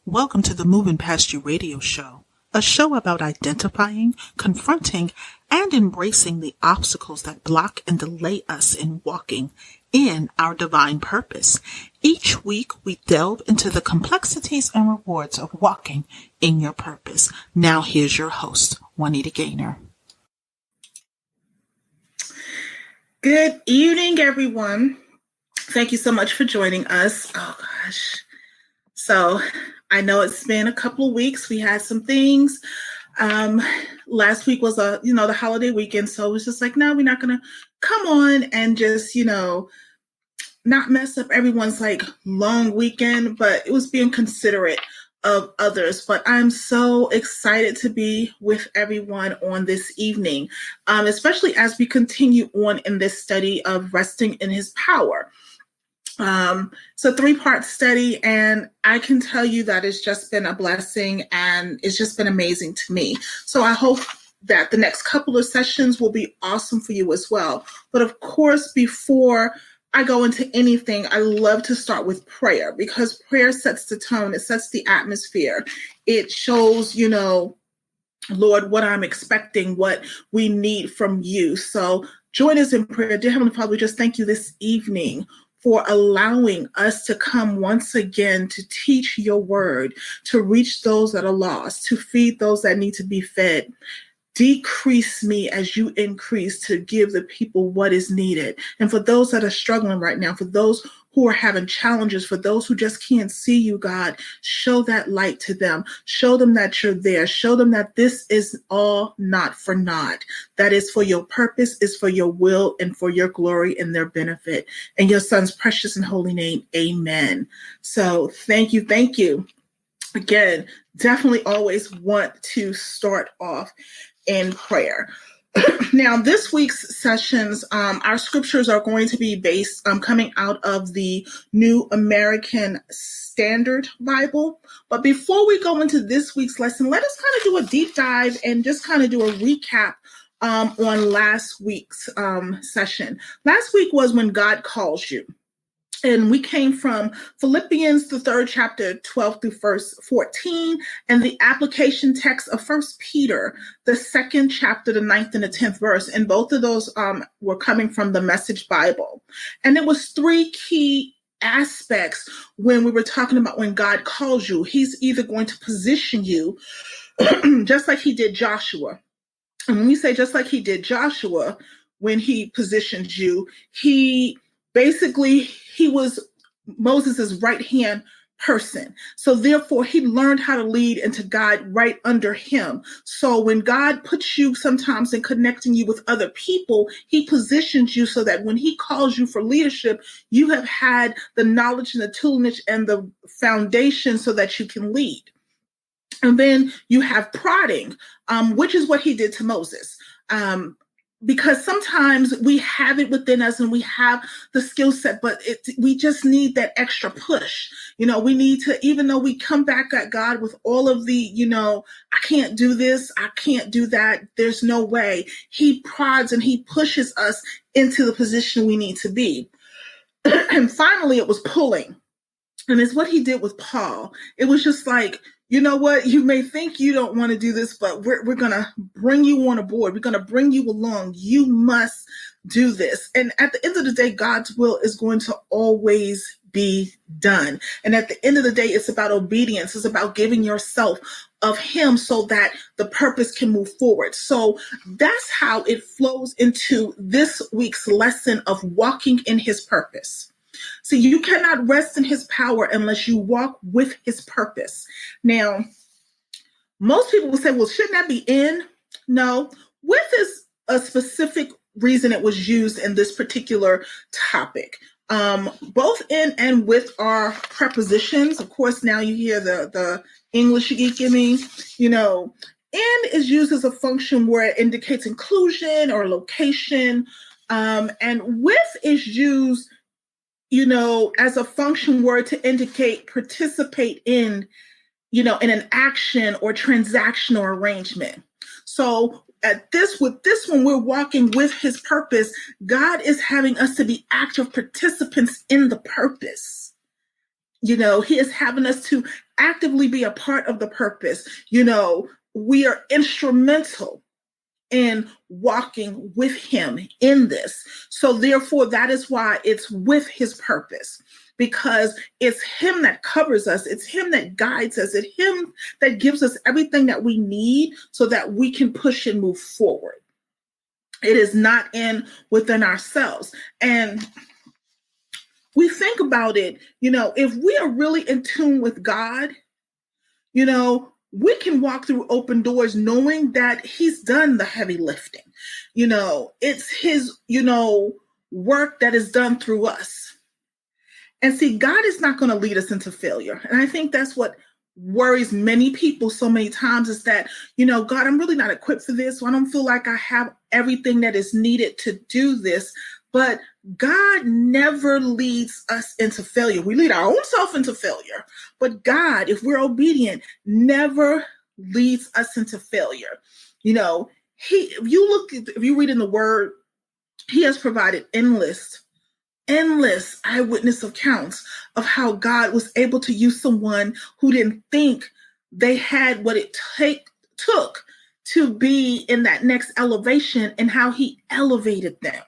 Welcome to the Moving Past You radio show, a show about identifying, confronting, and embracing the obstacles that block and delay us in walking in our divine purpose. Each week, we delve into the complexities and rewards of walking in your purpose. Now, here's your host, Juanita Gaynor. Good evening, everyone. Thank you so much for joining us. Oh, gosh. So I know it's been a couple of weeks. We had some things. Last week was the holiday weekend. So it was just like, no, we're not going to come on and just, not mess up everyone's long weekend, but it was being considerate of others. But I'm so excited to be with everyone on this evening, especially as we continue on in this study of resting in his power. It's a 3-part study, and I can tell you that it's just been a blessing and it's just been amazing to me. So I hope that the next couple of sessions will be awesome for you as well. But of course, before I go into anything, I love to start with prayer, because prayer sets the tone. It sets the atmosphere. It shows, Lord, what I'm expecting, what we need from you. So join us in prayer. Dear Heavenly Father, we just thank you this evening for allowing us to come once again to teach your word, to reach those that are lost, to feed those that need to be fed. Decrease me as you increase, to give the people what is needed. And for those that are struggling right now, for those who are having challenges, for those who just can't see you, God, show that light to them. Show them that you're there. Show them that this is all not for naught. That is for your purpose, is for your will, and for your glory and their benefit. In your son's precious and holy name, amen. So thank you. Thank you. Again, definitely always want to start off in prayer. Now, this week's sessions, our scriptures are going to be based coming out of the New American Standard Bible. But before we go into this week's lesson, let us kind of do a deep dive and just kind of do a recap on last week's session. Last week was when God calls you. And we came from Philippians, the 3rd chapter, 12 through verse 14, and the application text of 1 Peter, the 2nd chapter, the 9th and the 10th verse. And both of those were coming from the Message Bible. And there was 3 key aspects when we were talking about when God calls you. He's either going to position you just like he did Joshua. And when we say just like he did Joshua, when he positioned you, he was Moses' right-hand person. So therefore, he learned how to lead and to guide right under him. So when God puts you sometimes in connecting you with other people, he positions you so that when he calls you for leadership, you have had the knowledge and the toolage and the foundation so that you can lead. And then you have prodding, which is what he did to Moses. Because sometimes we have it within us and we have the skill set, but we just need that extra push. We need to, even though we come back at God with all of the, I can't do this, I can't do that, there's no way. He prods and he pushes us into the position we need to be. And finally, it was pulling. And it's what he did with Paul. It was just like, you know what, you may think you don't want to do this, but we're going to bring you on board. We're going to bring you along. You must do this. And at the end of the day, God's will is going to always be done. And at the end of the day, it's about obedience. It's about giving yourself of him so that the purpose can move forward. So that's how it flows into this week's lesson of walking in his purpose. See, you cannot rest in his power unless you walk with his purpose. Now, most people will say, well, shouldn't that be in? No, with is a specific reason it was used in this particular topic. Both in and with are prepositions. Of course, now you hear the English geek in me, in is used as a function where it indicates inclusion or location. And with is used as a function word to indicate participate in, in an action or transaction or arrangement. So with this one, we're walking with his purpose. God is having us to be active participants in the purpose. He is having us to actively be a part of the purpose. We are instrumental in walking with him in this. So therefore, that is why it's with his purpose, because it's him that covers us. It's him that guides us. It's him that gives us everything that we need so that we can push and move forward. It is not within ourselves. And we think about it, if we are really in tune with God, we can walk through open doors knowing that he's done the heavy lifting. It's his, work that is done through us. And see, God is not going to lead us into failure. And I think that's what worries many people so many times is that, God, I'm really not equipped for this. So I don't feel like I have everything that is needed to do this. But God never leads us into failure. We lead our own self into failure. But God, if we're obedient, never leads us into failure. If you read in the word, he has provided endless eyewitness accounts of how God was able to use someone who didn't think they had what it took to be in that next elevation, and how he elevated them.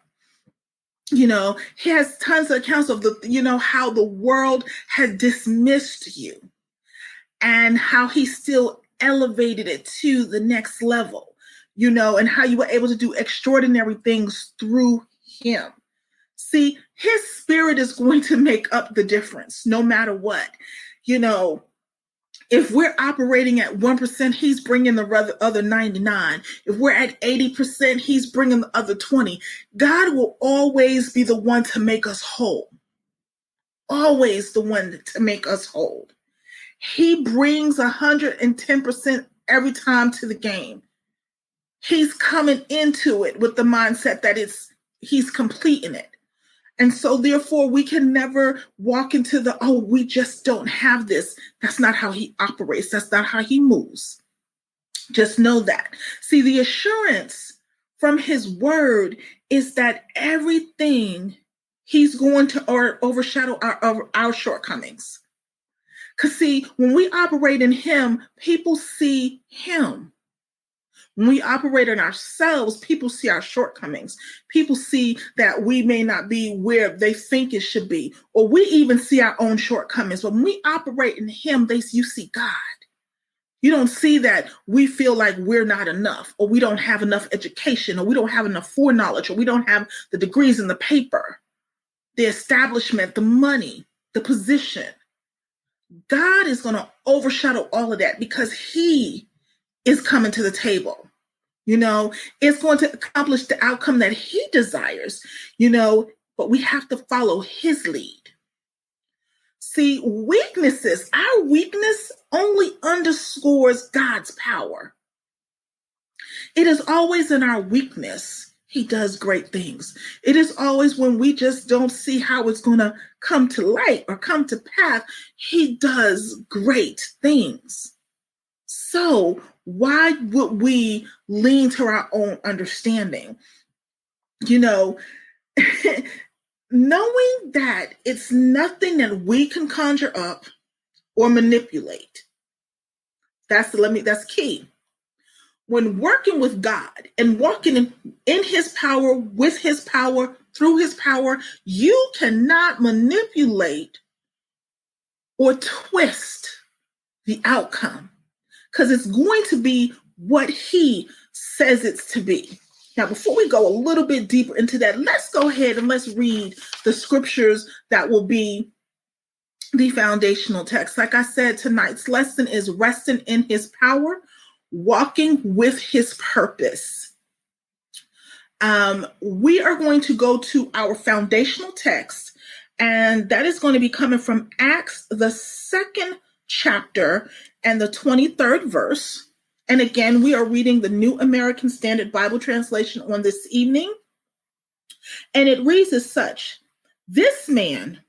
He has tons of accounts of how the world had dismissed you and how he still elevated it to the next level, and how you were able to do extraordinary things through him. See, his spirit is going to make up the difference no matter what. If we're operating at 1%, he's bringing the other 99. If we're at 80%, he's bringing the other 20. God will always be the one to make us whole. Always the one to make us whole. He brings 110% every time to the game. He's coming into it with the mindset that he's completing it. And so therefore we can never walk into we just don't have this. That's not how he operates. That's not how he moves. Just know that. See, the assurance from his word is that everything he's going to overshadow our shortcomings. Because see, when we operate in him, people see him. When we operate in ourselves, people see our shortcomings. People see that we may not be where they think it should be, or we even see our own shortcomings. But when we operate in him, you see God. You don't see that we feel like we're not enough, or we don't have enough education, or we don't have enough foreknowledge, or we don't have the degrees in the paper, the establishment, the money, the position. God is going to overshadow all of that because he is coming to the table. It's going to accomplish the outcome that he desires, but we have to follow his lead. See, our weakness only underscores God's power. It is always in our weakness he does great things. It is always when we just don't see how it's going to come to light or come to pass, he does great things. So why would we lean to our own understanding? Knowing that it's nothing that we can conjure up or manipulate. That's key. When working with God and walking in his power, with his power, through his power, you cannot manipulate or twist the outcome, because it's going to be what he says it's to be. Now, before we go a little bit deeper into that, let's go ahead and let's read the scriptures that will be the foundational text. Like I said, tonight's lesson is resting in his power, walking with his purpose. We are going to go to our foundational text, and that is going to be coming from Acts, the 2nd chapter and the 23rd verse. And again, we are reading the New American Standard Bible Translation on this evening. And it reads as such: "This man,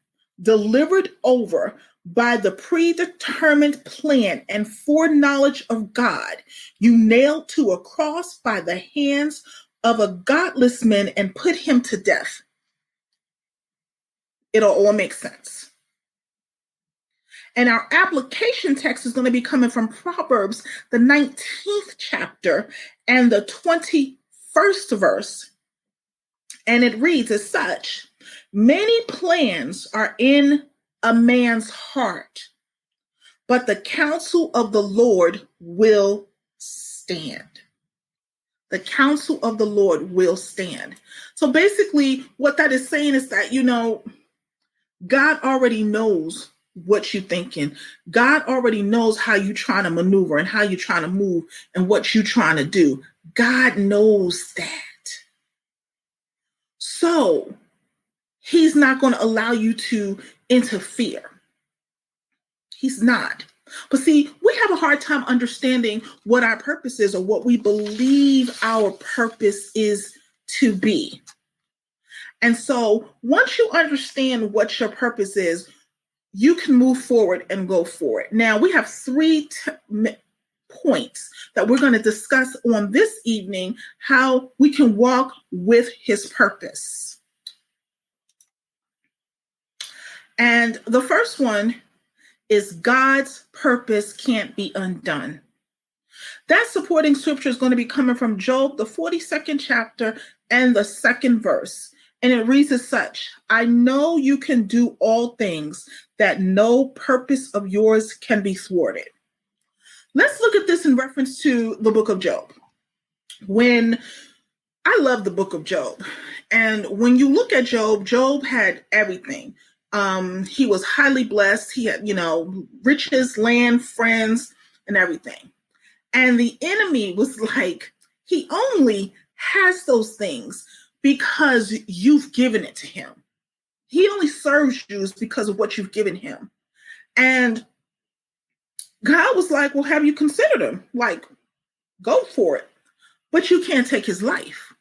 delivered over by the predetermined plan and foreknowledge of God, you nailed to a cross by the hands of a godless man and put him to death." It'll all make sense. And our application text is going to be coming from Proverbs, the 19th chapter and the 21st verse. And it reads as such: many plans are in a man's heart, but the counsel of the Lord will stand. The counsel of the Lord will stand. So basically, what that is saying is that, God already knows what you're thinking. God already knows how you're trying to maneuver and how you're trying to move and what you're trying to do. God knows that. So he's not going to allow you to interfere. He's not. But see, we have a hard time understanding what our purpose is or what we believe our purpose is to be. And so once you understand what your purpose is, you can move forward and go for it. Now, we have three points that we're going to discuss on this evening, how we can walk with his purpose. And the first one is God's purpose can't be undone. That supporting scripture is going to be coming from Job, the 42nd chapter and the 2nd verse. And it reads as such: I know you can do all things, that no purpose of yours can be thwarted. Let's look at this in reference to the book of Job. I love the book of Job. And when you look at Job, Job had everything. He was highly blessed. He had, riches, land, friends, and everything. And the enemy was like, he only has those things because you've given it to him. He only serves you because of what you've given him. And God was like, well, have you considered him? Like, go for it. But you can't take his life.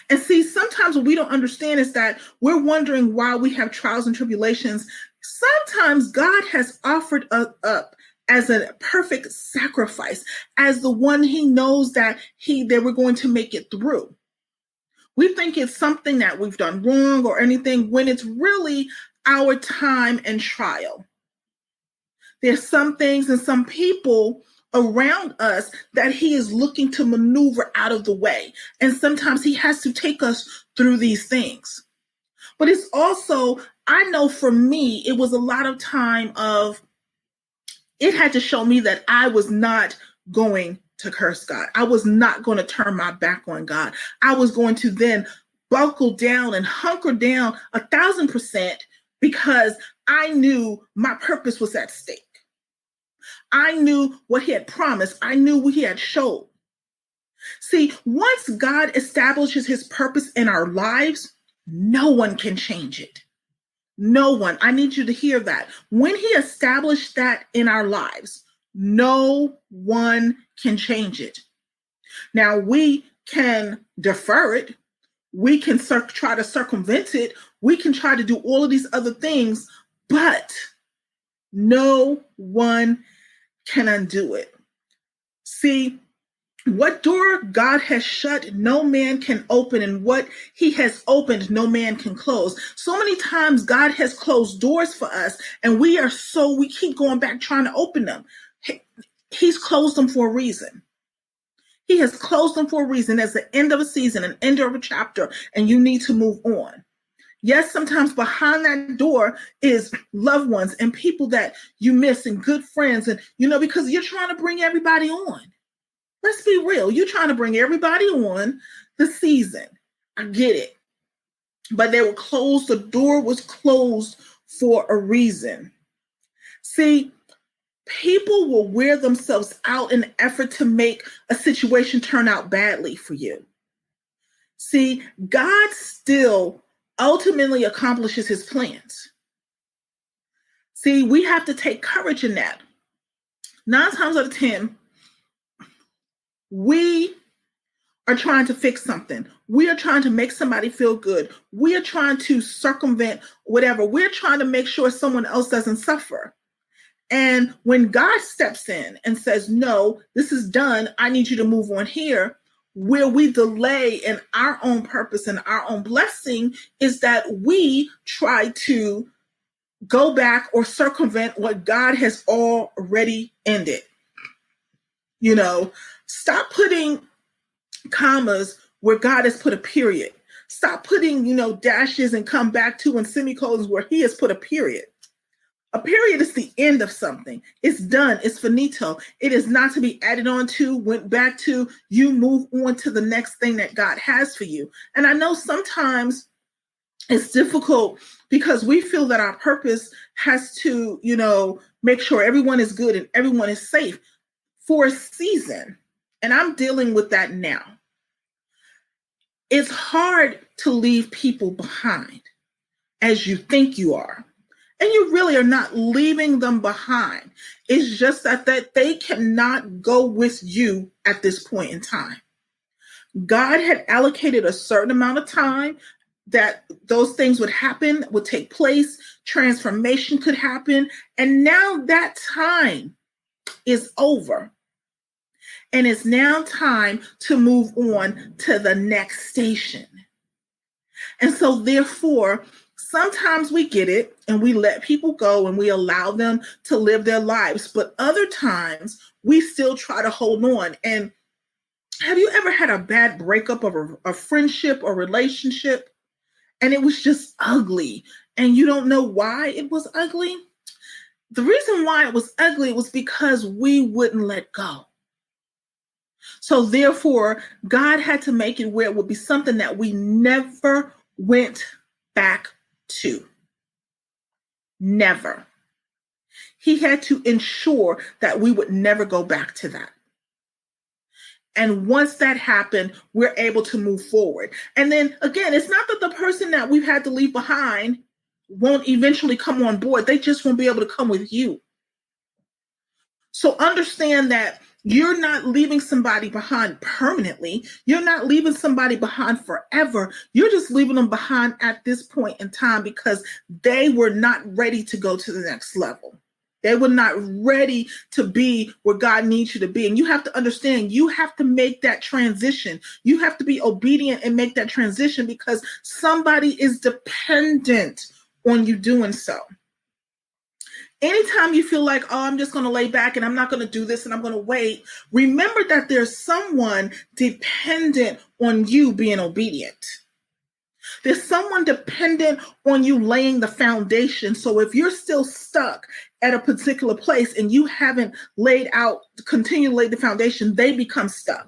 And see, sometimes what we don't understand is that we're wondering why we have trials and tribulations. Sometimes God has offered us up as a perfect sacrifice, as the one he knows that we're going to make it through. We think it's something that we've done wrong or anything, when it's really our time and trial. There's some things and some people around us that he is looking to maneuver out of the way. And sometimes he has to take us through these things. But it's also, I know for me, it was a lot of time of, it had to show me that I was not going to curse God. I was not going to turn my back on God. I was going to then buckle down and hunker down 1,000% because I knew my purpose was at stake. I knew what he had promised. I knew what he had showed. See, once God establishes his purpose in our lives, no one can change it. No one. I need you to hear that. When he established that in our lives, no one can change it. Now, we can defer it. We can try to circumvent it. We can try to do all of these other things, but no one can undo it. See, what door God has shut, no man can open, and what he has opened, no man can close. So many times God has closed doors for us, and we keep going back trying to open them. He's closed them for a reason. He has closed them for a reason. As the end of a season, an end of a chapter, and you need to move on. Yes, sometimes behind that door is loved ones and people that you miss and good friends, and because you're trying to bring everybody on. Let's be real. You're trying to bring everybody on the season. I get it. But they were closed. The door was closed for a reason. See, people will wear themselves out in an effort to make a situation turn out badly for you. See, God still ultimately accomplishes his plans. See, we have to take courage in that. 9 times out of 10, we are trying to fix something. We are trying to make somebody feel good. We are trying to circumvent whatever. We're trying to make sure someone else doesn't suffer. And when God steps in and says, no, this is done, I need you to move on here, where we delay in our own purpose and our own blessing is that we try to go back or circumvent what God has already ended. Stop putting commas where God has put a period. Stop putting, dashes and come back to and semicolons where he has put a period. A period is the end of something. It's done. It's finito. It is not to be added on to, went back to. You move on to the next thing that God has for you. And I know sometimes it's difficult because we feel that our purpose has to, make sure everyone is good and everyone is safe for a season. And I'm dealing with that now. It's hard to leave people behind as you think you are. And you really are not leaving them behind. It's just that they cannot go with you at this point in time. God had allocated a certain amount of time that those things would happen, would take place, transformation could happen. And now that time is over. And it's now time to move on to the next station. And so therefore, sometimes we get it and we let people go and we allow them to live their lives. But other times we still try to hold on. And have you ever had a bad breakup of a friendship or relationship and it was just ugly and you don't know why it was ugly? The reason why it was ugly was because we wouldn't let go. So therefore, God had to make it where it would be something that we never went back to. Never. He had to ensure that we would never go back to that. And once that happened, we're able to move forward. And then again, it's not that the person that we've had to leave behind won't eventually come on board. They just won't be able to come with you. So understand that you're not leaving somebody behind permanently. You're not leaving somebody behind forever. You're just leaving them behind at this point in time because they were not ready to go to the next level. They were not ready to be where God needs you to be. And you have to understand, you have to make that transition. You have to be obedient and make that transition because somebody is dependent on you doing so. Anytime you feel like, oh, I'm just going to lay back and I'm not going to do this and I'm going to wait, remember that there's someone dependent on you being obedient. There's someone dependent on you laying the foundation. So if you're still stuck at a particular place and you haven't continue to lay the foundation, they become stuck.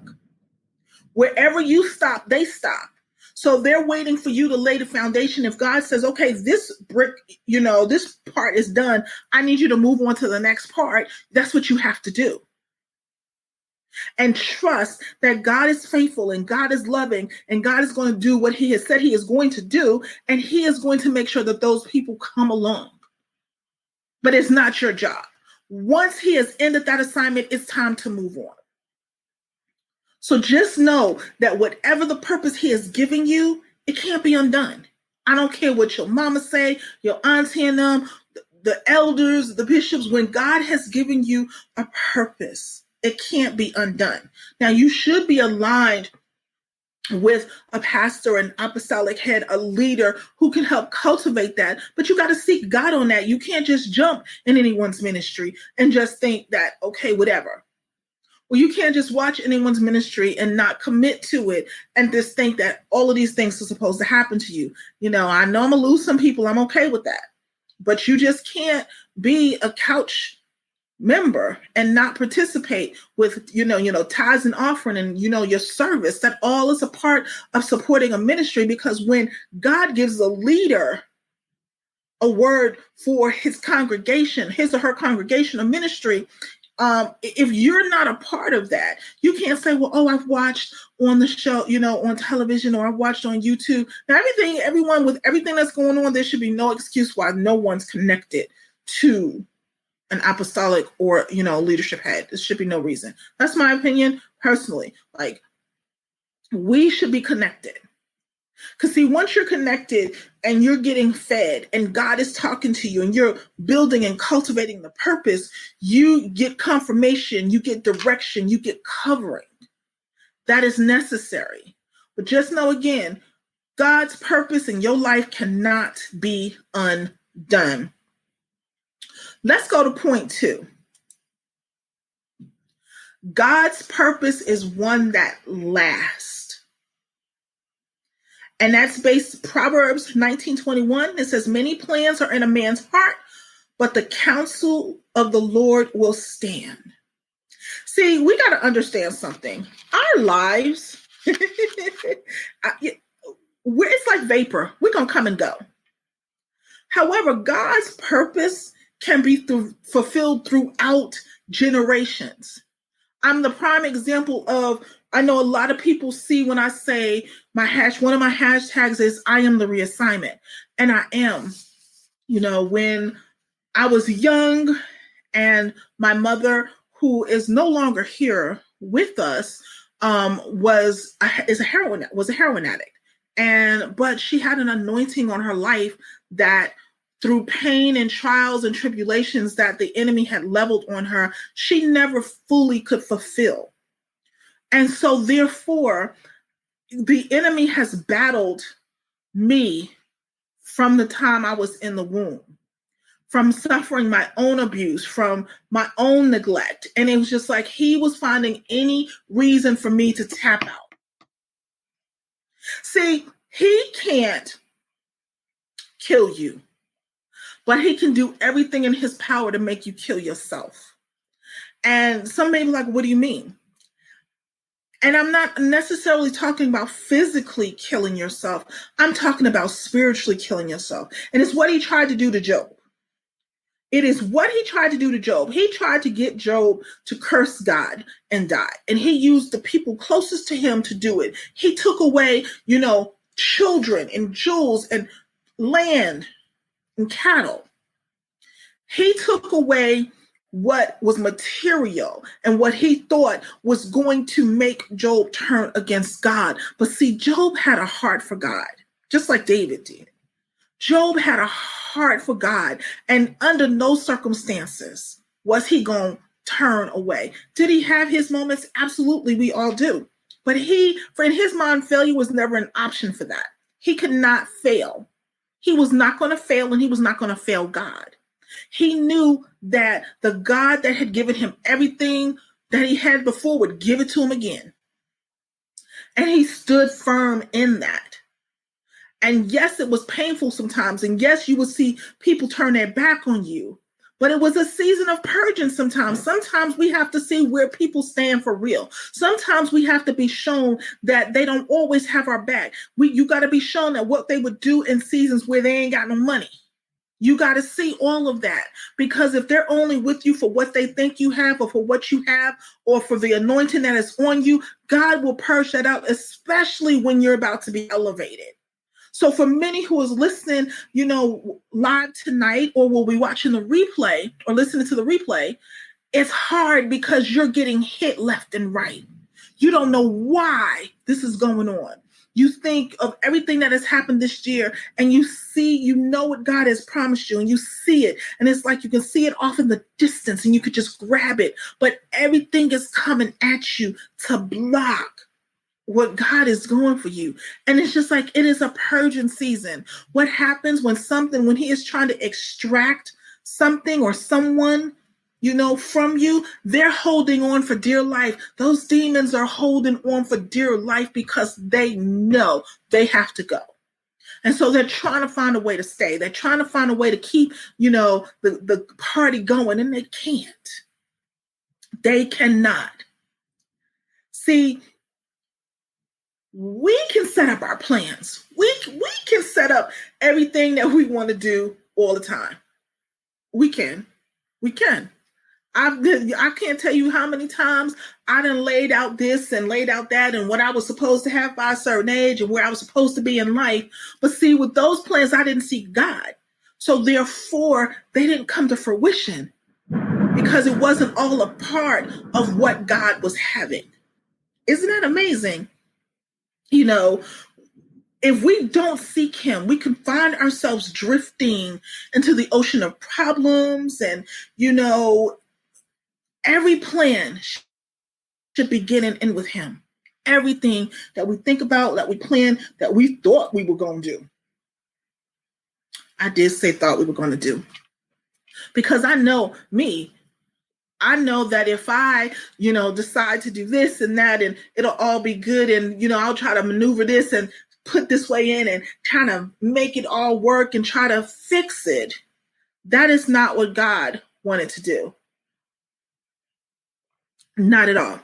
Wherever you stop, they stop. So they're waiting for you to lay the foundation. If God says, okay, this brick, this part is done, I need you to move on to the next part. That's what you have to do. And trust that God is faithful and God is loving and God is going to do what he has said he is going to do. And he is going to make sure that those people come along. But it's not your job. Once he has ended that assignment, it's time to move on. So just know that whatever the purpose he is giving you, it can't be undone. I don't care what your mama say, your auntie and them, the elders, the bishops, when God has given you a purpose, it can't be undone. Now you should be aligned with a pastor, an apostolic head, a leader who can help cultivate that. But you got to seek God on that. You can't just jump in anyone's ministry and just think that, okay, whatever. Well, you can't just watch anyone's ministry and not commit to it and just think that all of these things are supposed to happen to you. I know I'm going to lose some people. I'm okay with that. But you just can't be a couch member and not participate with, tithes and offering and, your service. That all is a part of supporting a ministry, because when God gives a leader a word for his congregation, his or her congregation, a ministry, if you're not a part of that, you can't say, well, oh, I've watched on the show, on television, or I've watched on YouTube. Now, everyone with everything that's going on, there should be no excuse why no one's connected to an apostolic or, leadership head. There should be no reason. That's my opinion personally. Like, we should be connected. Because see, once you're connected and you're getting fed and God is talking to you and you're building and cultivating the purpose, you get confirmation, you get direction, you get covering. That is necessary. But just know again, God's purpose in your life cannot be undone. Let's go to point 2. God's purpose is one that lasts. And that's based Proverbs 19:21. It says, many plans are in a man's heart, but the counsel of the Lord will stand. See, we got to understand something. Our lives, it's like vapor. We're going to come and go. However, God's purpose can be fulfilled throughout generations. I'm the prime example of, I know a lot of people see when I say one of my hashtags is I am the reassignment. And I am. When I was young and my mother, who is no longer here with us, was a heroin addict. But she had an anointing on her life that through pain and trials and tribulations that the enemy had leveled on her, she never fully could fulfill. And so therefore, the enemy has battled me from the time I was in the womb, from suffering my own abuse, from my own neglect. And it was just like he was finding any reason for me to tap out. See, he can't kill you, but he can do everything in his power to make you kill yourself. And some may be like, what do you mean? And I'm not necessarily talking about physically killing yourself. I'm talking about spiritually killing yourself. And it's what he tried to do to Job. It is what he tried to do to Job. He tried to get Job to curse God and die. And he used the people closest to him to do it. He took away, children and jewels and land and cattle. He took away what was material and what he thought was going to make Job turn against God. But see, Job had a heart for God, just like David did. Job had a heart for God, and under no circumstances was he going to turn away. Did he have his moments? Absolutely, we all do. But in his mind, failure was never an option for that. He could not fail. He was not going to fail, and he was not going to fail God. He knew that the God that had given him everything that he had before would give it to him again. And he stood firm in that. And yes, it was painful sometimes. And yes, you would see people turn their back on you. But it was a season of purging sometimes. Sometimes we have to see where people stand for real. Sometimes we have to be shown that they don't always have our back. You got to be shown that what they would do in seasons where they ain't got no money. You got to see all of that, because if they're only with you for what they think you have or for what you have or for the anointing that is on you, God will purge that out, especially when you're about to be elevated. So for many who is listening, live tonight or will be watching the replay or listening to the replay, it's hard because you're getting hit left and right. You don't know why this is going on. You think of everything that has happened this year and you know what God has promised you and you see it. And it's like you can see it off in the distance and you could just grab it. But everything is coming at you to block what God is going for you. And it's just like, it is a purging season. What happens when he is trying to extract something or someone, from you, they're holding on for dear life. Those demons are holding on for dear life because they know they have to go. And so they're trying to find a way to stay. They're trying to find a way to keep, the party going, and they can't. They cannot. See, we can set up our plans. We can set up everything that we want to do all the time. We can. I can't tell you how many times I done laid out this and laid out that and what I was supposed to have by a certain age and where I was supposed to be in life. But see, with those plans, I didn't seek God. So therefore, they didn't come to fruition because it wasn't all a part of what God was having. Isn't that amazing? If we don't seek him, we can find ourselves drifting into the ocean of problems. And, every plan should begin and end with him. Everything that we think about, that we plan, that we thought we were going to do. I did say thought we were going to do. Because I know me. I know that if I, decide to do this and that, and it'll all be good, and I'll try to maneuver this and put this way in and try to make it all work and try to fix it. That is not what God wanted to do. Not at all.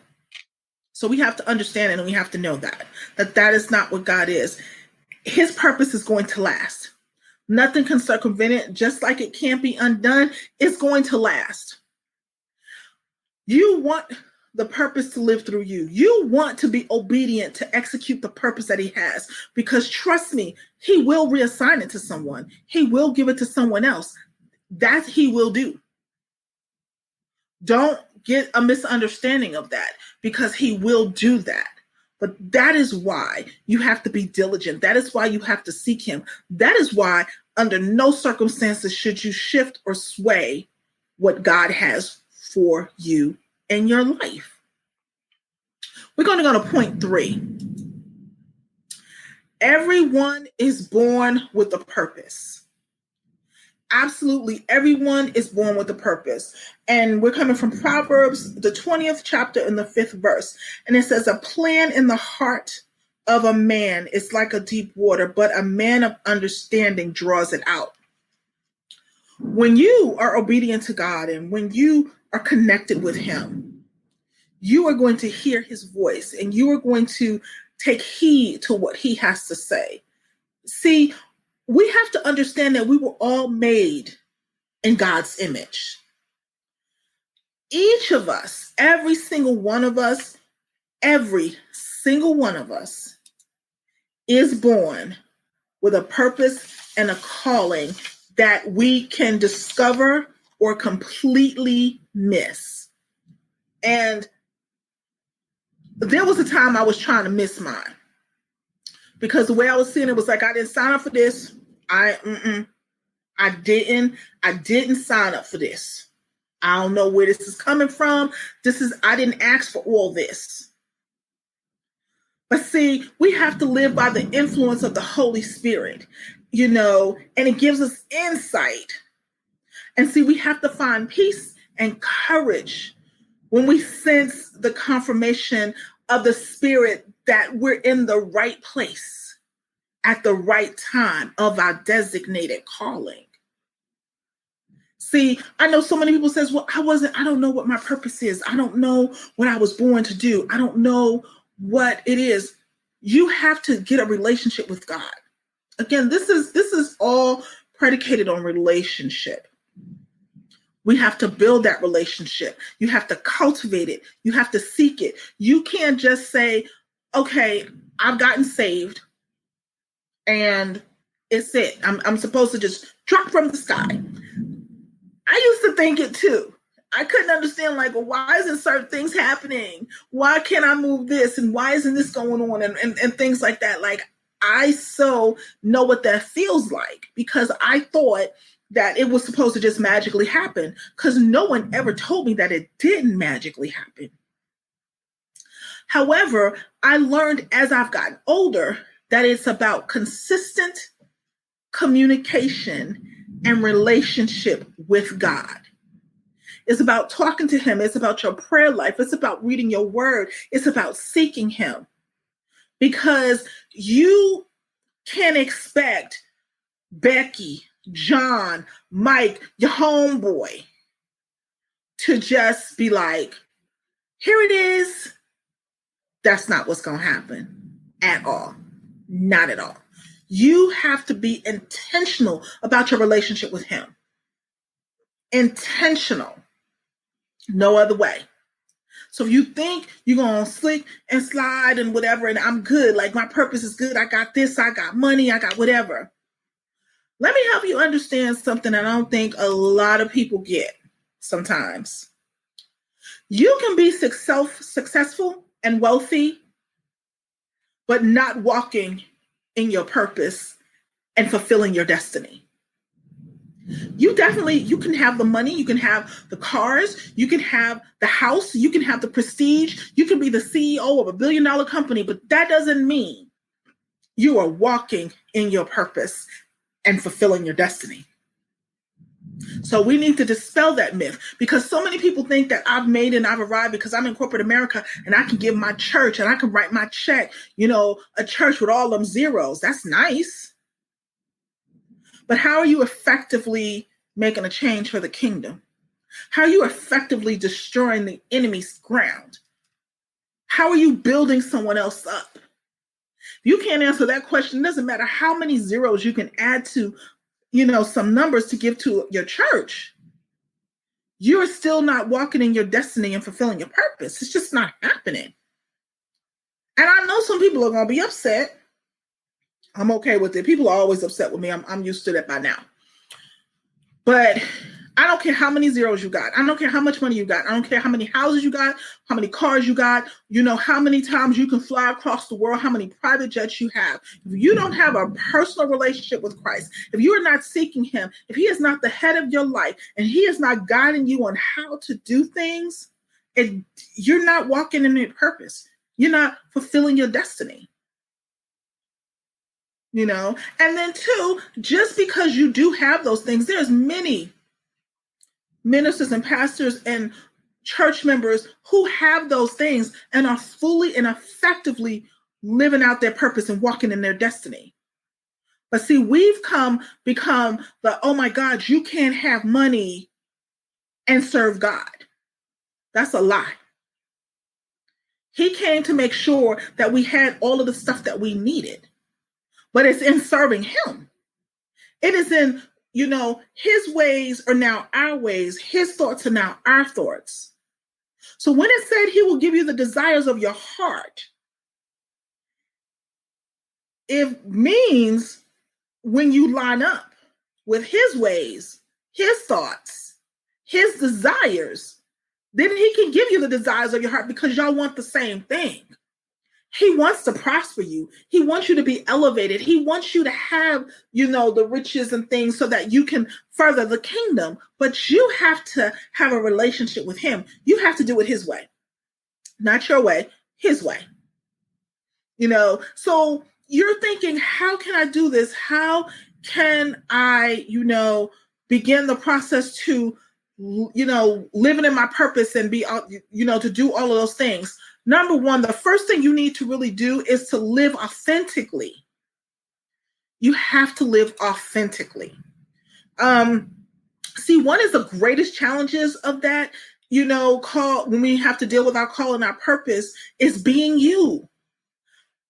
So we have to understand it, and we have to know that is not what God is. His purpose is going to last. Nothing can circumvent it. Just like it can't be undone, it's going to last. You want the purpose to live through you. You want to be obedient to execute the purpose that he has, because trust me, he will reassign it to someone. He will give it to someone else. That he will do. Don't get a misunderstanding of that, because he will do that. But that is why you have to be diligent. That is why you have to seek him. That is why under no circumstances should you shift or sway what God has for you in your life. We're going to go to point 3. Everyone is born with a purpose. Absolutely, everyone is born with a purpose. And we're coming from Proverbs, the 20th chapter and the 5th verse. And it says, a plan in the heart of a man is like a deep water, but a man of understanding draws it out. When you are obedient to God and when you are connected with him, you are going to hear his voice and you are going to take heed to what he has to say. See, we have to understand that we were all made in God's image. Each of us, every single one of us is born with a purpose and a calling that we can discover or completely miss. And there was a time I was trying to miss mine, because the way I was seeing it was like, I didn't sign up for this. I didn't sign up for this. I don't know where this is coming from. I didn't ask for all this. But see, we have to live by the influence of the Holy Spirit, and it gives us insight. And see, we have to find peace and courage when we sense the confirmation of the Spirit that we're in the right place at the right time of our designated calling. See, I know so many people says, well, I don't know what my purpose is. I don't know what I was born to do. I don't know what it is. You have to get a relationship with God. Again, this is all predicated on relationship. We have to build that relationship. You have to cultivate it. You have to seek it. You can't just say, okay, I've gotten saved and it's it. I'm supposed to just drop from the sky. I used to think it too. I couldn't understand, like, well, why isn't certain things happening? Why can't I move this? And why isn't this going on? And things like that. Like, I so know what that feels like, because I thought that it was supposed to just magically happen, because no one ever told me that it didn't magically happen. However, I learned as I've gotten older that it's about consistent communication and relationship with God. It's about talking to him. It's about your prayer life. It's about reading your word. It's about seeking him, because you can't expect Becky, John, Mike, your homeboy, to just be like, here it is. That's not what's going to happen at all. Not at all. You have to be intentional about your relationship with him. Intentional. No other way. So if you think you're going to slick and slide and whatever, and I'm good, like my purpose is good, I got this, I got money, I got whatever. Let me help you understand something that I don't think a lot of people get sometimes. You can be successful and wealthy, but not walking in your purpose and fulfilling your destiny. You can have the money, you can have the cars, you can have the house, you can have the prestige, you can be the CEO of a $1 billion company, but that doesn't mean you are walking in your purpose and fulfilling your destiny. So we need to dispel that myth, because so many people think that I've made and I've arrived because I'm in corporate America and I can give my church and I can write my check, a church with all them zeros. That's nice. But how are you effectively making a change for the kingdom? How are you effectively destroying the enemy's ground? How are you building someone else up? If you can't answer that question, it doesn't matter how many zeros you can add to some numbers to give to your church. You're still not walking in your destiny and fulfilling your purpose. It's just not happening. And I know some people are going to be upset. I'm okay with it. People are always upset with me. I'm used to that by now. But I don't care how many zeros you got. I don't care how much money you got. I don't care how many houses you got, how many cars you got, how many times you can fly across the world, how many private jets you have. If you don't have a personal relationship with Christ, if you are not seeking him, if he is not the head of your life and he is not guiding you on how to do things, you're not walking in your purpose. You're not fulfilling your destiny. And then two, just because you do have those things, there's many ministers and pastors and church members who have those things and are fully and effectively living out their purpose and walking in their destiny. But see, we've become the, oh my God, you can't have money and serve God. That's a lie. He came to make sure that we had all of the stuff that we needed, but it's in serving him. It is in his ways are now our ways. His thoughts are now our thoughts. So when it said he will give you the desires of your heart, it means when you line up with his ways, his thoughts, his desires, then he can give you the desires of your heart because y'all want the same thing. He wants to prosper you. He wants you to be elevated. He wants you to have, the riches and things so that you can further the kingdom. But you have to have a relationship with him. You have to do it his way, not your way, his way. So you're thinking, how can I do this? How can I, begin the process to, living in my purpose and be, to do all of those things? Number one, the first thing you need to really do is to live authentically. You have to live authentically. See, one of the greatest challenges of that, when we have to deal with our call and our purpose is being you.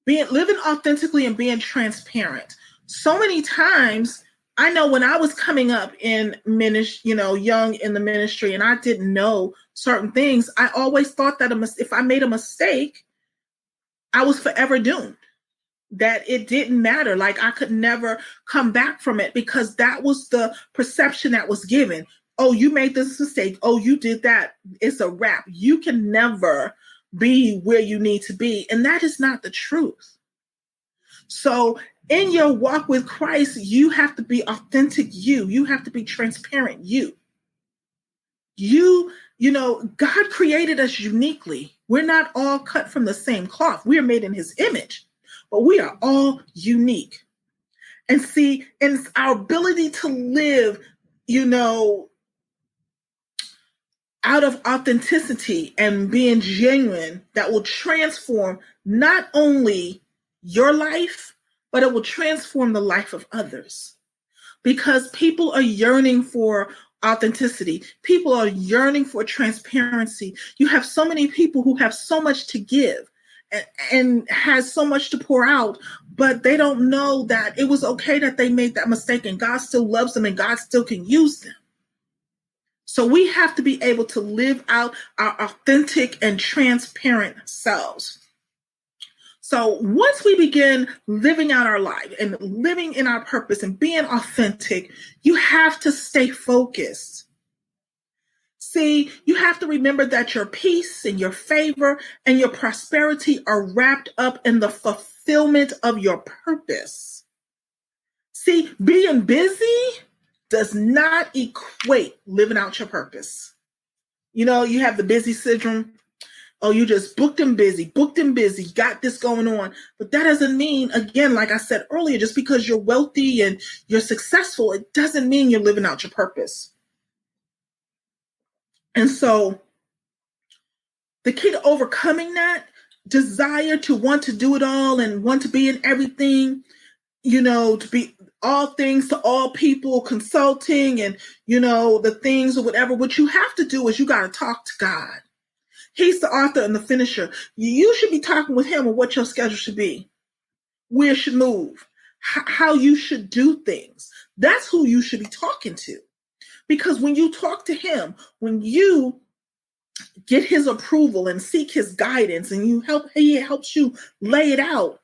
Living authentically and being transparent. So many times, I know when I was coming up in ministry, young in the ministry, and I didn't know certain things, I always thought that if I made a mistake, I was forever doomed, that it didn't matter. Like I could never come back from it because that was the perception that was given. Oh, you made this mistake. Oh, you did that. It's a wrap. You can never be where you need to be. And that is not the truth. So in your walk with Christ, you have to be authentic you. You have to be transparent you. God created us uniquely. We're not all cut from the same cloth. We are made in his image, but we are all unique. And see, and it's our ability to live, out of authenticity and being genuine that will transform not only your life, but it will transform the life of others. Because people are yearning for authenticity. People are yearning for transparency. You have so many people who have so much to give and has so much to pour out, but they don't know that it was okay that they made that mistake and God still loves them and God still can use them. So we have to be able to live out our authentic and transparent selves. So once we begin living out our life and living in our purpose and being authentic, you have to stay focused. See, you have to remember that your peace and your favor and your prosperity are wrapped up in the fulfillment of your purpose. See, being busy does not equate living out your purpose. You have the busy syndrome. Oh, you just booked and busy, got this going on. But that doesn't mean, again, like I said earlier, just because you're wealthy and you're successful, it doesn't mean you're living out your purpose. And so the key to overcoming that desire to want to do it all and want to be in everything, to be all things to all people, consulting and, the things or whatever, what you have to do is you got to talk to God. He's the author and the finisher. You should be talking with him on what your schedule should be, where it should move, how you should do things. That's who you should be talking to. Because when you talk to him, when you get his approval and seek his guidance and he helps you lay it out,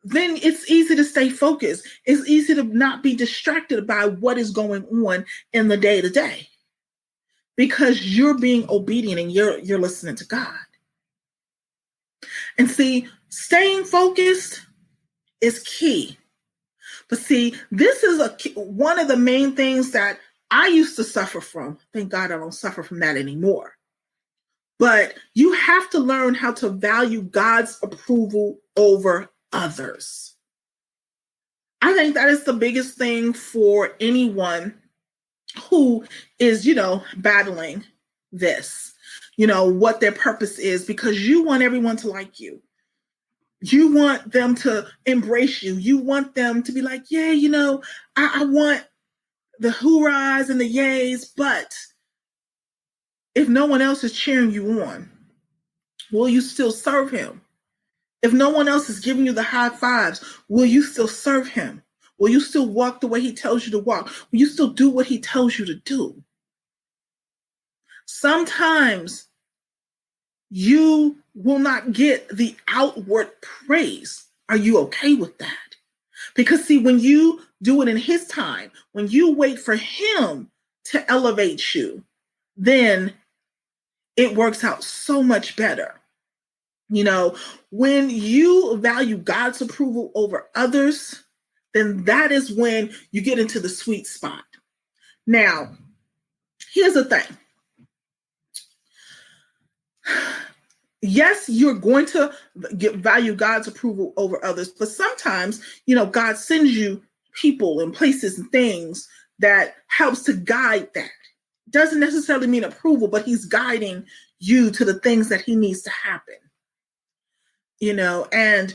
then it's easy to stay focused. It's easy to not be distracted by what is going on in the day to day because you're being obedient and you're listening to God. And see, staying focused is key. But see, this is one of the main things that I used to suffer from. Thank God I don't suffer from that anymore. But you have to learn how to value God's approval over others. I think that is the biggest thing for anyone who is, battling this, what their purpose is, because you want everyone to like you. You want them to embrace you. You want them to be like, yeah, I want the hoorahs and the yays, but if no one else is cheering you on, will you still serve him? If no one else is giving you the high fives, will you still serve him? Will you still walk the way he tells you to walk? Will you still do what he tells you to do? Sometimes you will not get the outward praise. Are you okay with that? Because see, when you do it in his time, when you wait for him to elevate you, then it works out so much better. When you value God's approval over others, then that is when you get into the sweet spot. Now, here's the thing. Yes, you're going to value God's approval over others, but sometimes, God sends you people and places and things that helps to guide that. Doesn't necessarily mean approval, but he's guiding you to the things that he needs to happen. And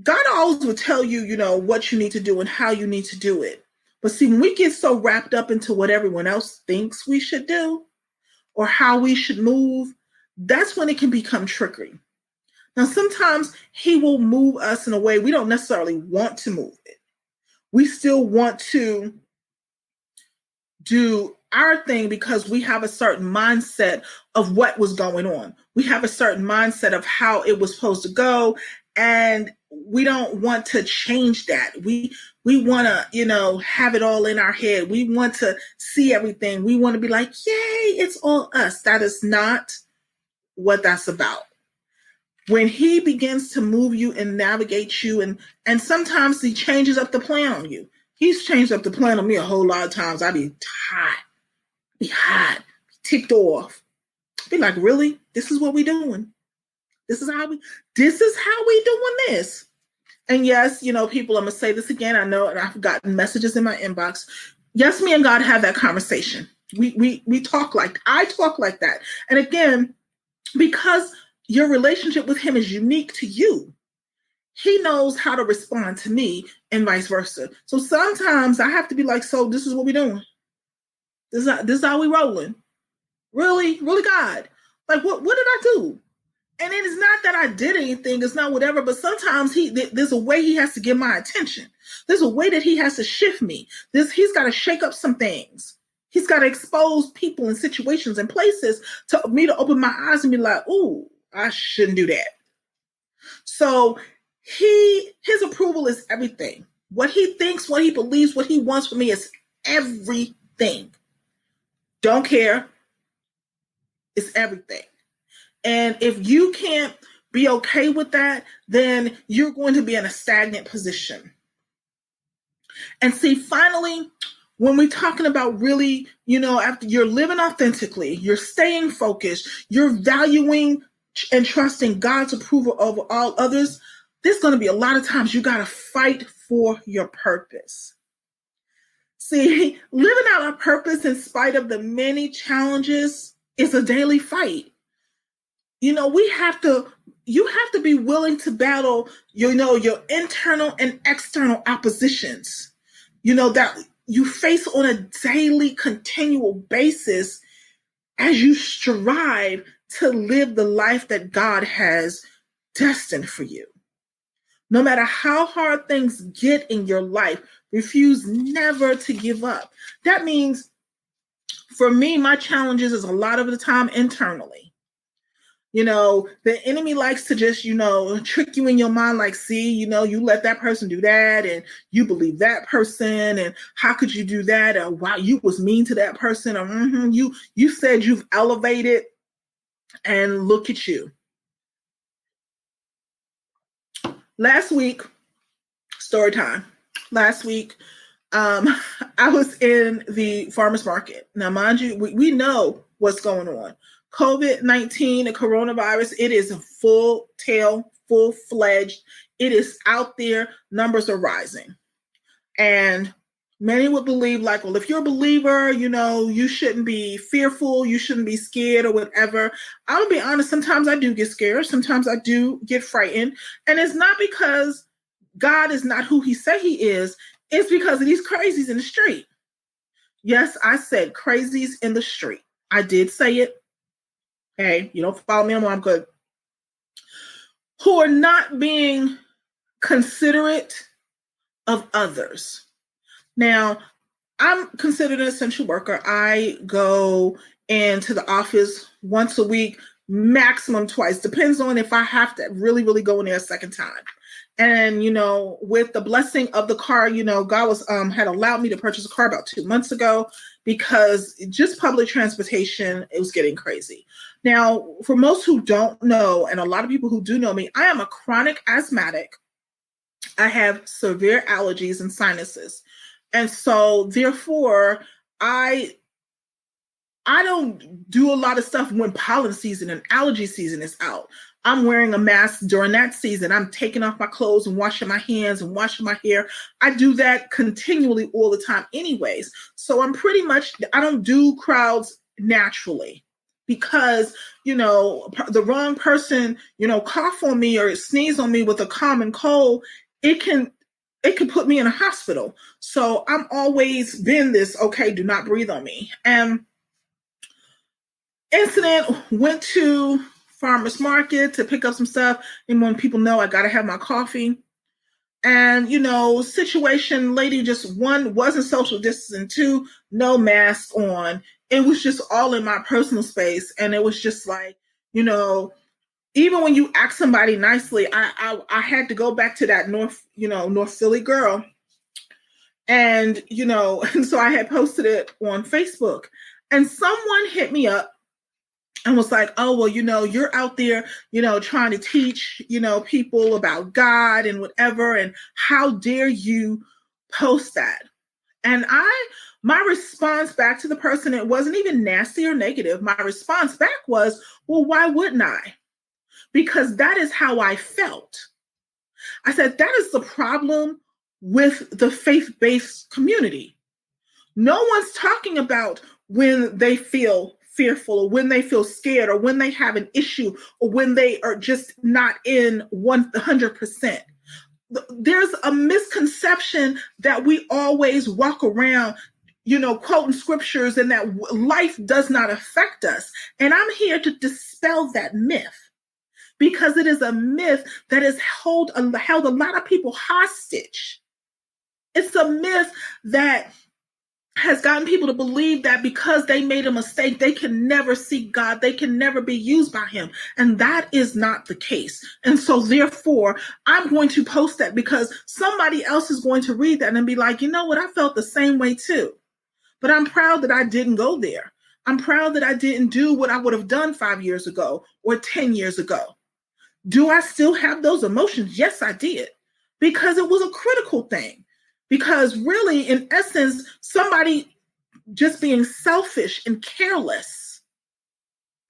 God always will tell you, what you need to do and how you need to do it. But see, when we get so wrapped up into what everyone else thinks we should do or how we should move, that's when it can become trickery. Now, sometimes he will move us in a way we don't necessarily want to move it. We still want to do our thing because we have a certain mindset of what was going on. We have a certain mindset of how it was supposed to go, and we don't want to change that. We want to, have it all in our head. We want to see everything. We want to be like, yay, it's all us. That is not what that's about. When he begins to move you and navigate you, and sometimes he changes up the plan on you. He's changed up the plan on me a whole lot of times. I'd be hot, ticked off. Be like, really? This is what we doing? This is how we doing this. And yes, people, I'm going to say this again. I know, and I've gotten messages in my inbox. Yes, me and God have that conversation. We talk I talk like that. And again, because your relationship with him is unique to you, he knows how to respond to me and vice versa. So sometimes I have to be like, so this is what we're doing. This is how we rolling. Really, God? Like, what did I do? And it is not that I did anything. It's not whatever. But sometimes there's a way he has to get my attention. There's a way that he has to shift me. He's got to shake up some things. He's got to expose people and situations and places to me to open my eyes and be like, ooh, I shouldn't do that. So his approval is everything. What he thinks, what he believes, what he wants from me is everything. Don't care. It's everything. And if you can't be okay with that, then you're going to be in a stagnant position. And see, finally, when we're talking about really, after you're living authentically, you're staying focused, you're valuing and trusting God's approval over all others, there's going to be a lot of times you got to fight for your purpose. See, living out our purpose in spite of the many challenges It's a daily fight. You have to be willing to battle, your internal and external oppositions, that you face on a daily, continual basis as you strive to live the life that God has destined for you. No matter how hard things get in your life, refuse never to give up. That means, for me, my challenges is a lot of the time internally. The enemy likes to just, trick you in your mind, like, see, you let that person do that and you believe that person, and how could you do that? Or wow, you was mean to that person. Or you said you've elevated, and look at you. Last week, story time. Last week, I was in the farmer's market. Now, mind you, we know what's going on. COVID-19, the coronavirus, it is full-fledged. It is out there. Numbers are rising. And many would believe, like, well, if you're a believer, you shouldn't be fearful. You shouldn't be scared or whatever. I'll be honest. Sometimes I do get scared. Sometimes I do get frightened. And it's not because God is not who he said he is. It's because of these crazies in the street. Yes, I said crazies in the street. I did say it. Hey, you don't follow me, I'm good. Who are not being considerate of others. Now, I'm considered an essential worker. I go into the office once a week, maximum twice. Depends on if I have to really, really go in there a second time. And, with the blessing of the car, God was had allowed me to purchase a car about 2 months ago, because just public transportation, it was getting crazy. Now, for most who don't know, and a lot of people who do know me, I am a chronic asthmatic. I have severe allergies and sinuses. And so therefore, I don't do a lot of stuff when pollen season and allergy season is out. I'm wearing a mask during that season. I'm taking off my clothes and washing my hands and washing my hair. I do that continually all the time anyways. So I don't do crowds naturally, because, the wrong person, cough on me or sneeze on me with a common cold, it can put me in a hospital. So I'm always been this, okay, do not breathe on me. And incident, went to farmer's market to pick up some stuff. And when people know I got to have my coffee. And, situation, lady, just one, wasn't social distancing, two, no mask on. It was just all in my personal space. And it was just like, even when you ask somebody nicely, I had to go back to that North Philly girl. And, and so I had posted it on Facebook, and someone hit me up and was like, oh, well, you're out there, trying to teach, people about God and whatever. And how dare you post that? And my response back to the person, it wasn't even nasty or negative. My response back was, well, why wouldn't I? Because that is how I felt. I said, that is the problem with the faith-based community. No one's talking about when they feel fearful, or when they feel scared, or when they have an issue, or when they are just not in 100%. There's a misconception that we always walk around, quoting scriptures, and that life does not affect us. And I'm here to dispel that myth, because it is a myth that has held a lot of people hostage. It's a myth that has gotten people to believe that because they made a mistake, they can never seek God, they can never be used by him. And that is not the case. And so therefore, I'm going to post that, because somebody else is going to read that and be like, you know what, I felt the same way too. But I'm proud that I didn't go there. I'm proud that I didn't do what I would have done 5 years ago or 10 years ago. Do I still have those emotions? Yes, I did, because it was a critical thing. Because really, in essence, somebody just being selfish and careless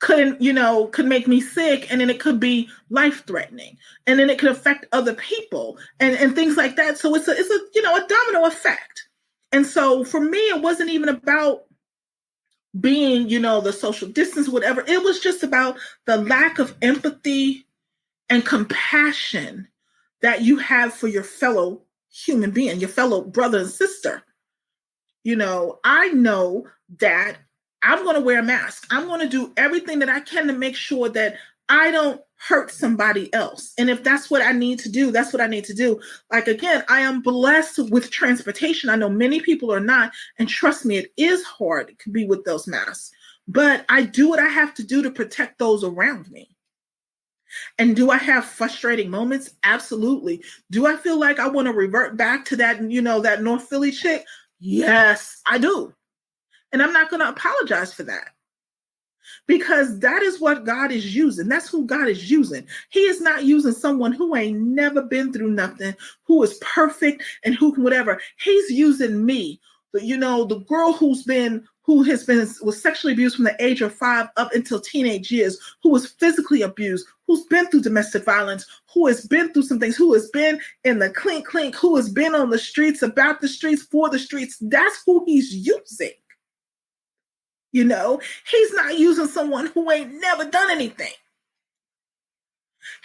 could make me sick, and then it could be life-threatening, and then it could affect other people and things like that. So it's a domino effect. And so for me, it wasn't even about being, the social distance, whatever. It was just about the lack of empathy and compassion that you have for your fellow human being, your fellow brother and sister. I know that I'm going to wear a mask. I'm going to do everything that I can to make sure that I don't hurt somebody else. And if that's what I need to do, that's what I need to do. Like, again, I am blessed with transportation. I know many people are not. And trust me, it is hard to be with those masks. But I do what I have to do to protect those around me. And do I have frustrating moments? Absolutely. Do I feel like I want to revert back to that, that North Philly chick? Yes, I do. And I'm not going to apologize for that. Because that is what God is using. That's who God is using. He is not using someone who ain't never been through nothing, who is perfect and who can whatever. He's using me. The girl was sexually abused from the age of 5 up until teenage years, who was physically abused, who's been through domestic violence, who has been through some things, who has been in the clink, who has been on the streets, about the streets, for the streets. That's who he's using. He's not using someone who ain't never done anything.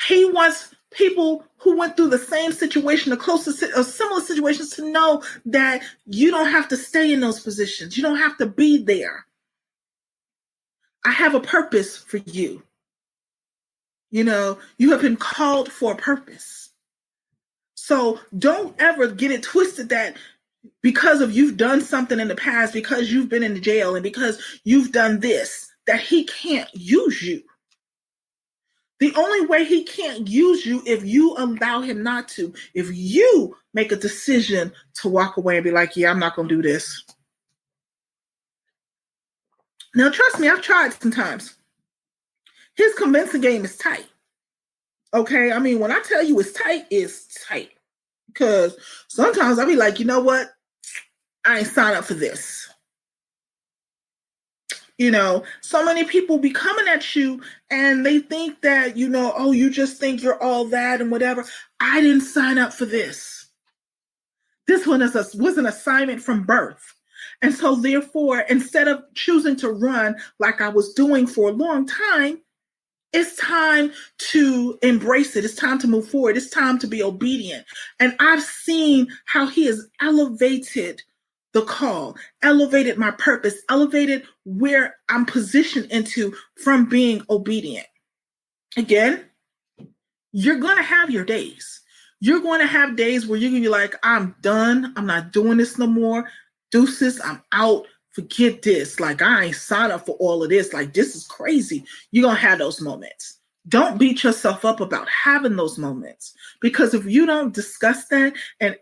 He wants people who went through the same situation, or similar situations, to know that you don't have to stay in those positions. You don't have to be there. I have a purpose for you. You have been called for a purpose. So don't ever get it twisted that because of you've done something in the past, because you've been in jail, and because you've done this, that he can't use you. The only way he can't use you if you allow him not to. If you make a decision to walk away and be like, yeah, I'm not going to do this. Now, trust me, I've tried sometimes. His convincing game is tight. Okay? I mean, when I tell you it's tight. Because sometimes I'll be like, you know what? I ain't signed up for this. So many people be coming at you and they think that, you just think you're all that and whatever. I didn't sign up for this. This one was an assignment from birth. And so therefore, instead of choosing to run like I was doing for a long time, it's time to embrace it. It's time to move forward. It's time to be obedient. And I've seen how he has elevated the call, elevated my purpose, elevated where I'm positioned into from being obedient. Again, you're going to have your days. You're going to have days where you're going to be like, I'm done. I'm not doing this no more. Deuces, I'm out. Forget this. Like, I ain't signed up for all of this. Like, this is crazy. You're going to have those moments. Don't beat yourself up about having those moments. Because if you don't discuss that and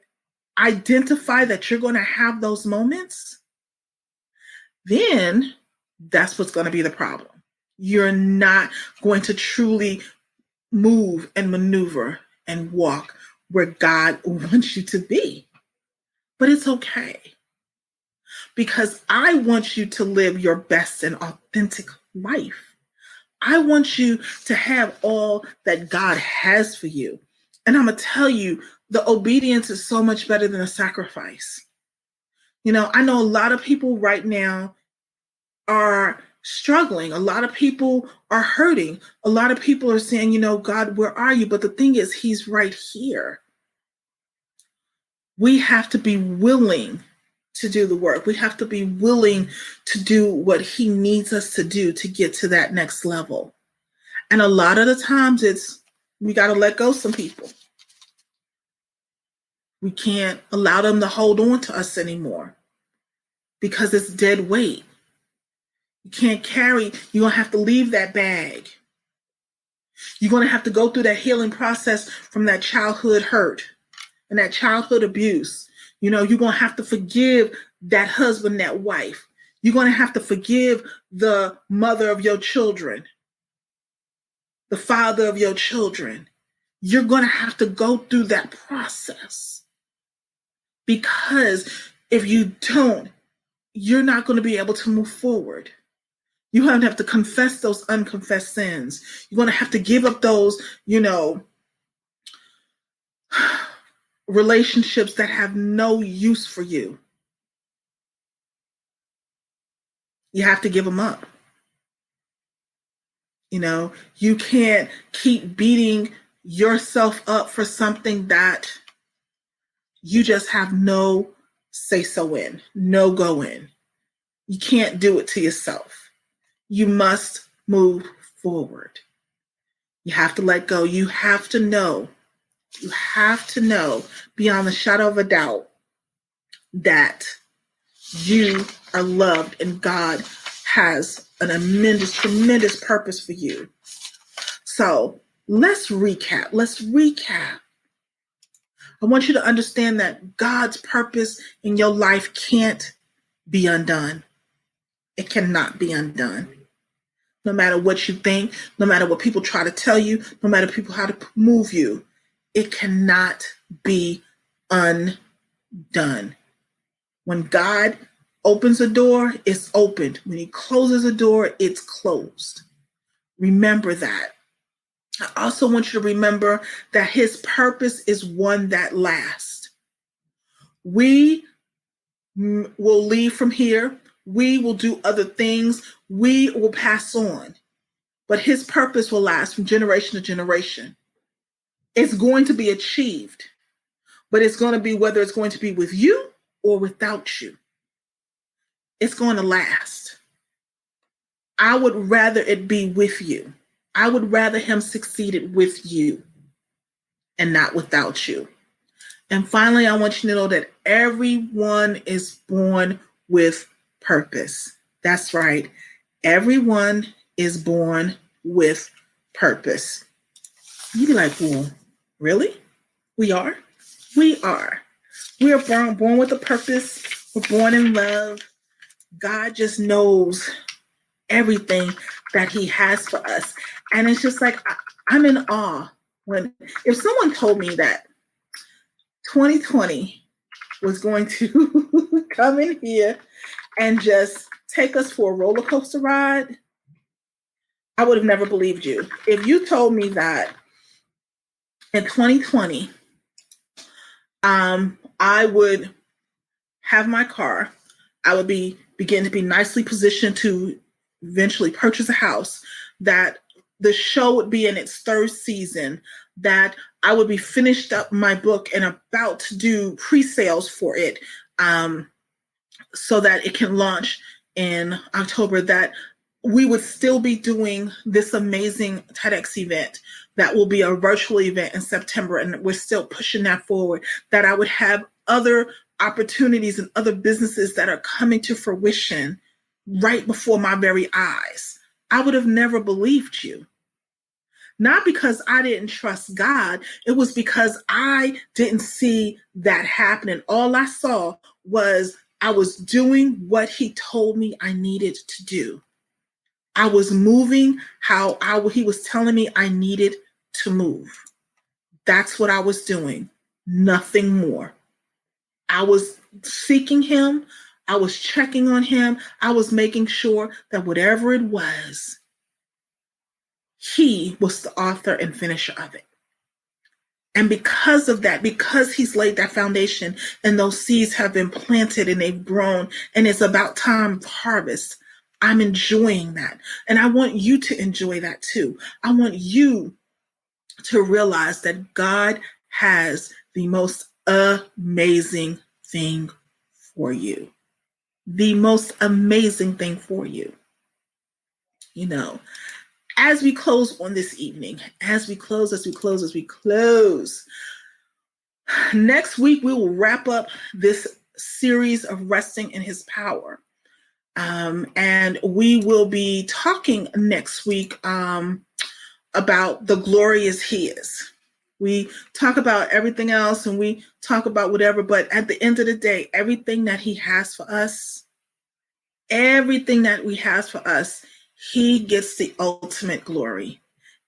identify that you're going to have those moments, then that's what's going to be the problem. You're not going to truly move and maneuver and walk where God wants you to be. But it's okay. Because I want you to live your best and authentic life. I want you to have all that God has for you. And I'm going to tell you, the obedience is so much better than a sacrifice. I know a lot of people right now are struggling. A lot of people are hurting. A lot of people are saying, God, where are you? But the thing is, he's right here. We have to be willing to do the work. We have to be willing to do what he needs us to do to get to that next level. And a lot of the times we got to let go some people. We can't allow them to hold on to us anymore because it's dead weight. You can't carry, you're going to have to leave that bag. You're going to have to go through that healing process from that childhood hurt and that childhood abuse. You're going to have to forgive that husband, that wife. You're going to have to forgive the mother of your children, the father of your children. You're going to have to go through that process. Because if you don't, you're not going to be able to move forward. You're going to have to confess those unconfessed sins. You're going to have to give up those, relationships that have no use for you. You have to give them up. You know, you can't keep beating yourself up for something that you just have no say so in, no go in. You can't do it to yourself. You must move forward. You have to let go. You have to know beyond the shadow of a doubt that you are loved and God has an immense, tremendous purpose for you. So let's recap. I want you to understand that God's purpose in your life can't be undone. It cannot be undone. No matter what you think, no matter what people try to tell you, no matter people how to move you, it cannot be undone. When God opens a door, it's opened. When he closes a door, it's closed. Remember that. I also want you to remember that his purpose is one that lasts. We will leave from here. We will do other things. We will pass on. But his purpose will last from generation to generation. It's going to be achieved. But it's going to be whether it's going to be with you or without you. It's going to last. I would rather it be with you. I would rather him succeed with you and not without you. And finally, I want you to know that everyone is born with purpose. That's right. Everyone is born with purpose. You'd be like, well, really? We are? We are. We are born with a purpose. We're born in love. God just knows everything that he has for us. And it's just like, I'm in awe. If someone told me that 2020 was going to come in here and just take us for a roller coaster ride, I would have never believed you. If you told me that in 2020, I would have my car, I would begin to be nicely positioned to eventually purchase a house, that the show would be in its third season, that I would be finished up my book and about to do pre-sales for it so that it can launch in October, that we would still be doing this amazing TEDx event that will be a virtual event in September, and we're still pushing that forward, that I would have other opportunities and other businesses that are coming to fruition right before my very eyes. I would have never believed you. Not because I didn't trust God, it was because I didn't see that happening. All I saw was I was doing what he told me I needed to do. I was moving how he was telling me I needed to move. That's what I was doing. Nothing more. I was seeking him. I was checking on him. I was making sure that whatever it was, he was the author and finisher of it. And because of that, because he's laid that foundation and those seeds have been planted and they've grown and it's about time for harvest, I'm enjoying that. And I want you to enjoy that too. I want you to realize that God has the most amazing thing for you. The most amazing thing for you. You know, as we close on this evening, as we close, next week we will wrap up this series of resting in his power. And we will be talking next week about the glory is his. We talk about everything else and we talk about whatever, but at the end of the day, everything that he has for us, he gets the ultimate glory.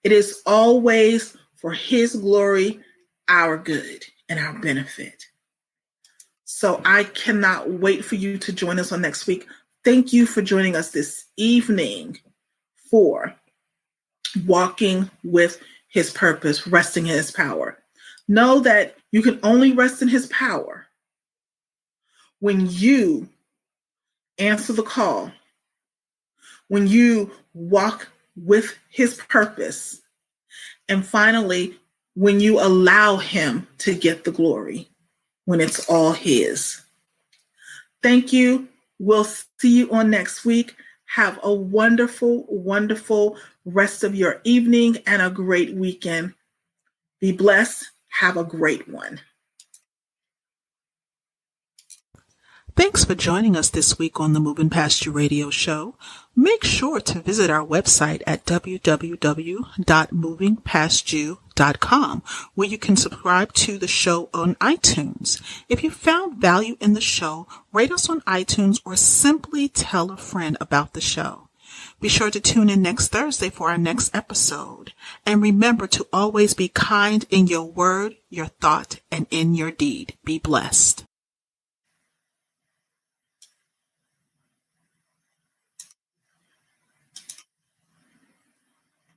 It is always for his glory, our good and our benefit. So I cannot wait for you to join us on next week. Thank you for joining us this evening for walking with his purpose, resting in his power. Know that you can only rest in his power when you answer the call when you walk with his purpose, and finally, when you allow him to get the glory, when it's all his. Thank you. We'll see you on next week. Have a wonderful, wonderful rest of your evening and a great weekend. Be blessed. Have a great one. Thanks for joining us this week on the Moving Past You radio show. Make sure to visit our website at www.movingpastyou.com, where you can subscribe to the show on iTunes. If you found value in the show, rate us on iTunes or simply tell a friend about the show. Be sure to tune in next Thursday for our next episode. And remember to always be kind in your word, your thought, and in your deed. Be blessed.